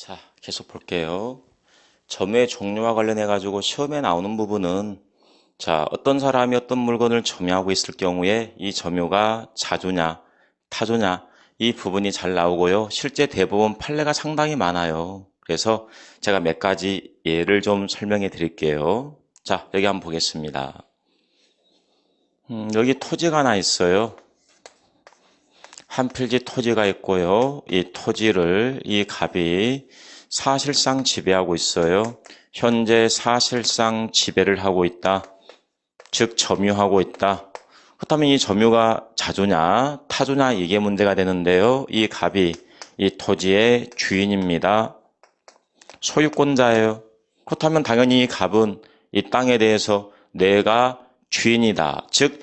자, 계속 볼게요. 점유의 종류와 관련해 가지고 시험에 나오는 부분은 자, 어떤 사람이 어떤 물건을 점유하고 있을 경우에 이 점유가 자주냐, 타주냐 이 부분이 잘 나오고요. 실제 대부분 판례가 상당히 많아요. 그래서 제가 몇 가지 예를 좀 설명해 드릴게요. 자, 여기 한번 보겠습니다. 여기 토지가 하나 있어요. 한 필지 토지가 있고요. 이 토지를 이 갑이 사실상 지배하고 있어요. 현재 사실상 지배를 하고 있다. 즉 점유하고 있다. 그렇다면 이 점유가 자주냐 타주냐 이게 문제가 되는데요. 이 갑이 이 토지의 주인입니다. 소유권자예요. 그렇다면 당연히 이 갑은 이 땅에 대해서 내가 주인이다. 즉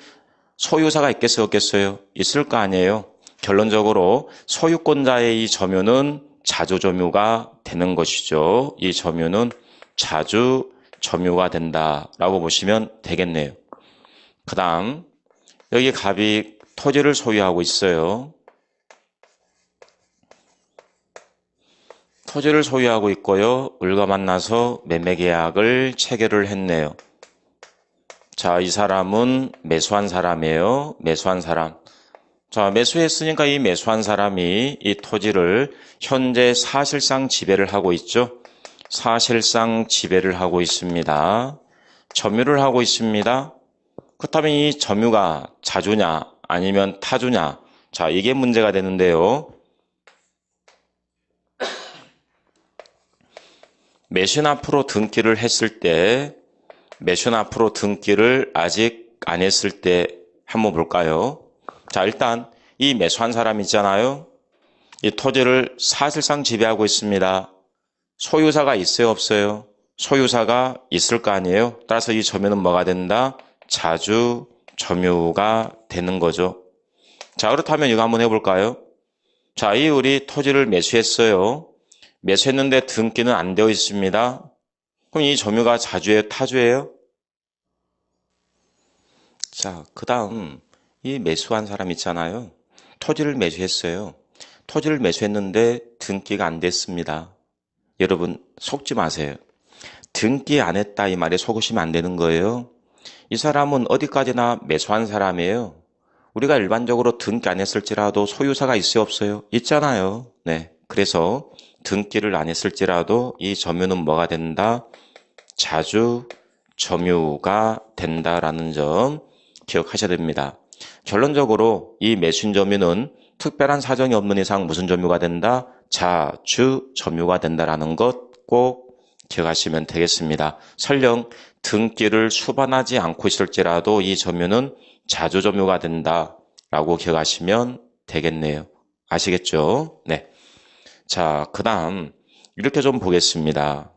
소유사가 있겠어요 없겠어요? 있을 거 아니에요. 결론적으로 소유권자의 이 점유는 자주점유가 되는 것이죠. 이 점유는 자주점유가 된다라고 보시면 되겠네요. 그 다음 여기 갑이 토지를 소유하고 있어요. 토지를 소유하고 있고요. 을과 만나서 매매계약을 체결을 했네요. 자, 이 사람은 매수한 사람이에요. 매수한 사람. 자, 매수했으니까 이 매수한 사람이 이 토지를 현재 사실상 지배를 하고 있죠. 사실상 지배를 하고 있습니다. 점유를 하고 있습니다. 그렇다면 이 점유가 자주냐 아니면 타주냐. 자, 이게 문제가 되는데요. 매수인 앞으로 등기를 했을 때 매수인 앞으로 등기를 아직 안 했을 때 한번 볼까요? 자, 일단 이 매수한 사람 있잖아요. 이 토지를 사실상 지배하고 있습니다. 소유사가 있어요 없어요? 소유사가 있을 거 아니에요? 따라서 이 점유는 뭐가 된다? 자주 점유가 되는 거죠. 자, 그렇다면 이거 한번 해볼까요? 자, 이 우리 토지를 매수했어요. 매수했는데 등기는 안 되어 있습니다. 그럼 이 점유가 자주예요 타주예요? 자, 그 다음 이 매수한 사람 있잖아요. 토지를 매수했어요. 토지를 매수했는데 등기가 안 됐습니다. 여러분 속지 마세요. 등기 안 했다 이 말에 속으시면 안 되는 거예요. 이 사람은 어디까지나 매수한 사람이에요. 우리가 일반적으로 등기 안 했을지라도 소유사가 있어요 없어요? 있잖아요. 네, 그래서 등기를 안 했을지라도 이 점유는 뭐가 된다? 자주 점유가 된다라는 점 기억하셔야 됩니다. 결론적으로 이 매수인 점유는 특별한 사정이 없는 이상 무슨 점유가 된다? 자주 점유가 된다라는 것 꼭 기억하시면 되겠습니다. 설령 등기를 수반하지 않고 있을지라도 이 점유는 자주 점유가 된다라고 기억하시면 되겠네요. 아시겠죠? 네. 자, 그 다음 이렇게 좀 보겠습니다.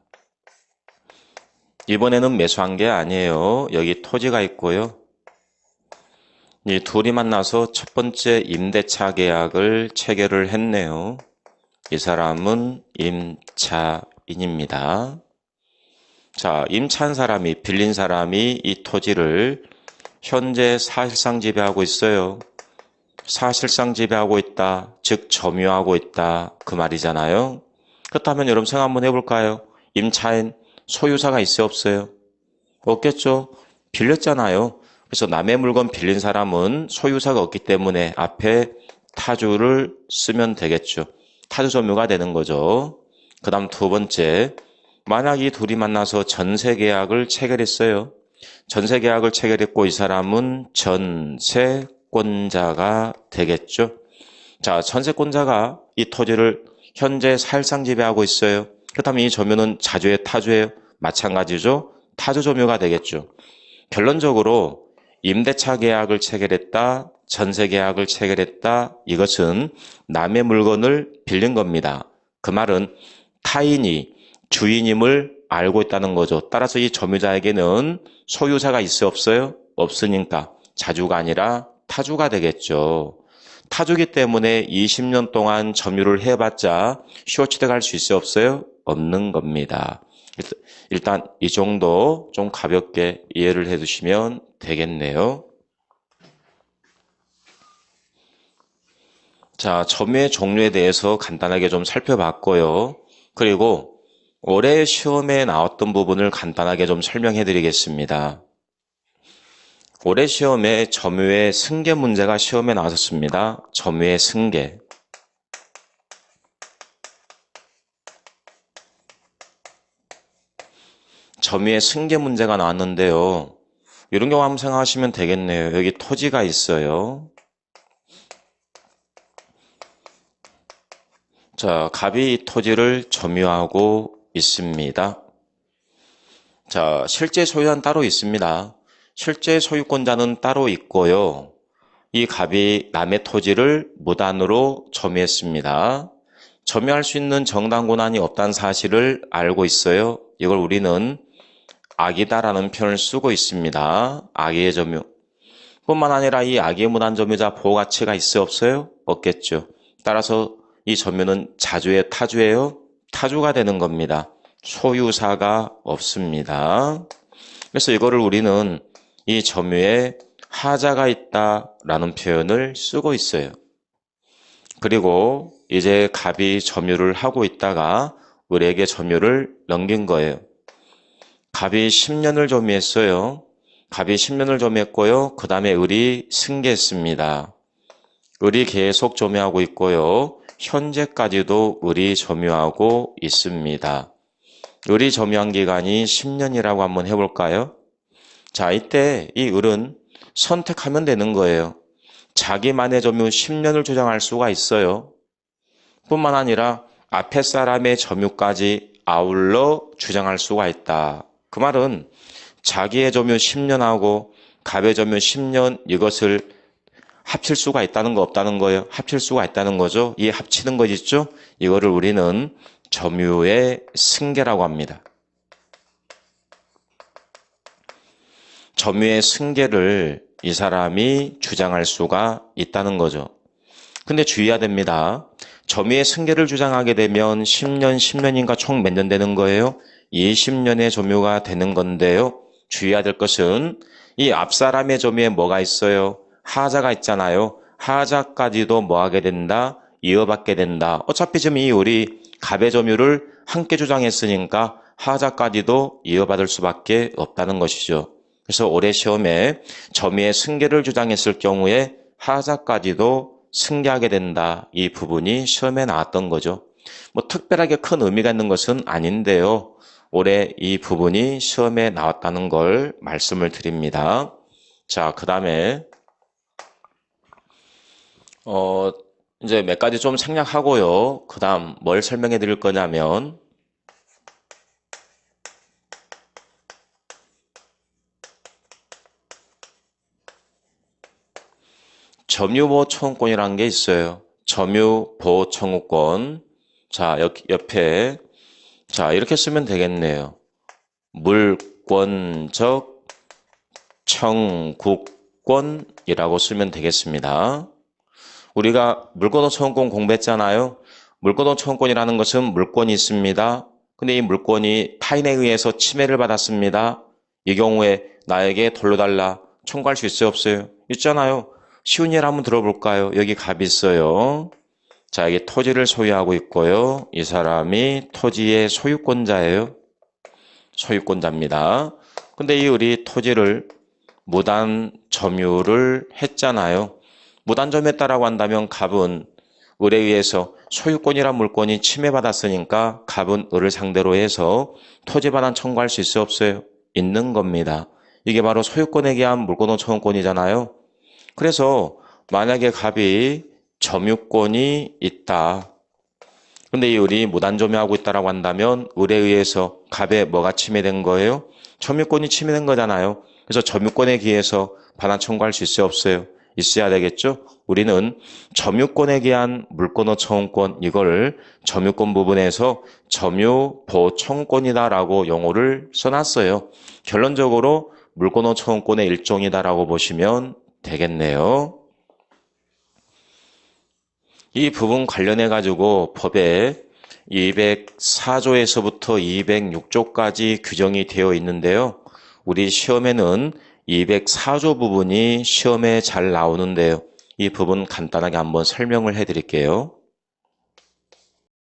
이번에는 매수한 게 아니에요. 여기 토지가 있고요. 이 둘이 만나서 첫 번째 임대차 계약을 체결을 했네요. 이 사람은 임차인입니다. 자, 임차한 사람이, 빌린 사람이 이 토지를 현재 사실상 지배하고 있어요. 사실상 지배하고 있다, 즉 점유하고 있다 그 말이잖아요. 그렇다면 여러분 생각 한번 해볼까요? 임차인 소유사가 있어요 없어요? 없겠죠. 빌렸잖아요. 그래서 남의 물건 빌린 사람은 소유사가 없기 때문에 앞에 타주를 쓰면 되겠죠. 타주 점유가 되는 거죠. 그 다음 두 번째, 만약 이 둘이 만나서 전세계약을 체결했어요. 전세계약을 체결했고 이 사람은 전세권자가 되겠죠. 자, 전세권자가 이 토지를 현재 사실상 지배하고 있어요. 그렇다면 이 점유는 자주예요 타주예요? 마찬가지죠. 타주 점유가 되겠죠. 결론적으로 임대차 계약을 체결했다, 전세 계약을 체결했다, 이것은 남의 물건을 빌린 겁니다. 그 말은 타인이 주인임을 알고 있다는 거죠. 따라서 이 점유자에게는 소유사가 있어요 없어요? 없으니까 자주가 아니라 타주가 되겠죠. 타주기 때문에 20년 동안 점유를 해봤자 쇼취득할 수 있어요 없어요? 없는 겁니다. 일단 이 정도 좀 가볍게 이해를 해두시면 되겠네요. 자, 점유의 종류에 대해서 간단하게 좀 살펴봤고요. 그리고 올해 시험에 나왔던 부분을 간단하게 좀 설명해 드리겠습니다. 올해 시험에 점유의 승계 문제가 시험에 나왔었습니다. 점유의 승계. 점유의 승계 문제가 나왔는데요. 이런 경우 한번 생각하시면 되겠네요. 여기 토지가 있어요. 자, 갑이 이 토지를 점유하고 있습니다. 자, 실제 소유자는 따로 있습니다. 실제 소유권자는 따로 있고요. 이 갑이 남의 토지를 무단으로 점유했습니다. 점유할 수 있는 정당 권한이 없다는 사실을 알고 있어요. 이걸 우리는 악이다라는 표현을 쓰고 있습니다. 악의의 점유. 뿐만 아니라 이 악의 무단 점유자 보호 가치가 있어요? 없어요? 없겠죠. 따라서 이 점유는 자주의 타주예요? 타주가 되는 겁니다. 소유사가 없습니다. 그래서 이거를 우리는 이 점유에 하자가 있다라는 표현을 쓰고 있어요. 그리고 이제 갑이 점유를 하고 있다가 을에게 점유를 넘긴 거예요. 갑이 10년을 점유했어요. 갑이 10년을 점유했고요. 그 다음에 을이 승계했습니다. 을이 계속 점유하고 있고요. 현재까지도 을이 점유하고 있습니다. 을이 점유한 기간이 10년이라고 한번 해볼까요? 자, 이때 이 을은 선택하면 되는 거예요. 자기만의 점유 10년을 주장할 수가 있어요. 뿐만 아니라 앞에 사람의 점유까지 아울러 주장할 수가 있다. 그 말은 자기의 점유 10년하고 갑의 점유 10년 이것을 합칠 수가 있다는 거 없다는 거예요. 합칠 수가 있다는 거죠. 이 합치는 거 있죠? 이거를 우리는 점유의 승계라고 합니다. 점유의 승계를 이 사람이 주장할 수가 있다는 거죠. 근데 주의해야 됩니다. 점유의 승계를 주장하게 되면 10년, 10년인가 총 몇 년 되는 거예요? 20년의 점유가 되는 건데요. 주의해야 될 것은 이 앞사람의 점유에 뭐가 있어요? 하자가 있잖아요. 하자까지도 뭐 하게 된다? 이어받게 된다. 어차피 지금 이 우리 갑의 점유를 함께 주장했으니까 하자까지도 이어받을 수밖에 없다는 것이죠. 그래서 올해 시험에 점유의 승계를 주장했을 경우에 하자까지도 승계하게 된다. 이 부분이 시험에 나왔던 거죠. 뭐 특별하게 큰 의미가 있는 것은 아닌데요. 올해 이 부분이 시험에 나왔다는 걸 말씀을 드립니다. 자, 그 다음에 이제 몇 가지 좀 생략하고요. 그 다음 뭘 설명해 드릴 거냐면 점유보호청구권이라는 게 있어요. 점유보호청구권. 자, 옆에 자, 이렇게 쓰면 되겠네요. 물권적 청구권이라고 쓰면 되겠습니다. 우리가 물권적 청구권 공부했잖아요. 물권적 청구권이라는 것은 물권이 있습니다. 근데 이 물권이 타인에 의해서 침해를 받았습니다. 이 경우에 나에게 돌려달라 청구할 수 있어요? 없어요? 있잖아요. 쉬운 예를 한번 들어볼까요? 여기 갑이 있어요. 자, 이게 토지를 소유하고 있고요. 이 사람이 토지의 소유권자예요. 소유권자입니다. 근데 이 을이 토지를 무단 점유를 했잖아요. 무단 점유했다라고 한다면 갑은 을에 의해서 소유권이란 물권이 침해받았으니까 갑은 을을 상대로 해서 토지 반환 청구할 수 있어요? 없어요? 있는 겁니다. 이게 바로 소유권에 의한 물권호 청구권이잖아요. 그래서 만약에 갑이 점유권이 있다. 근데 이 을이 무단 점유하고 있다라고 한다면 을에 의해서 갑에 뭐가 침해된 거예요? 점유권이 침해된 거잖아요. 그래서 점유권에 기해서 반환 청구할 수 있어요? 없어요? 있어야 되겠죠? 우리는 점유권에 기한 물권호 청구권 이거를 점유권 부분에서 점유보호 청구권이다라고 용어를 써놨어요. 결론적으로 물권호 청구권의 일종이다라고 보시면 되겠네요. 이 부분 관련해 가지고 법에 204조에서부터 206조까지 규정이 되어 있는데요. 우리 시험에는 204조 부분이 시험에 잘 나오는데요. 이 부분 간단하게 한번 설명을 해 드릴게요.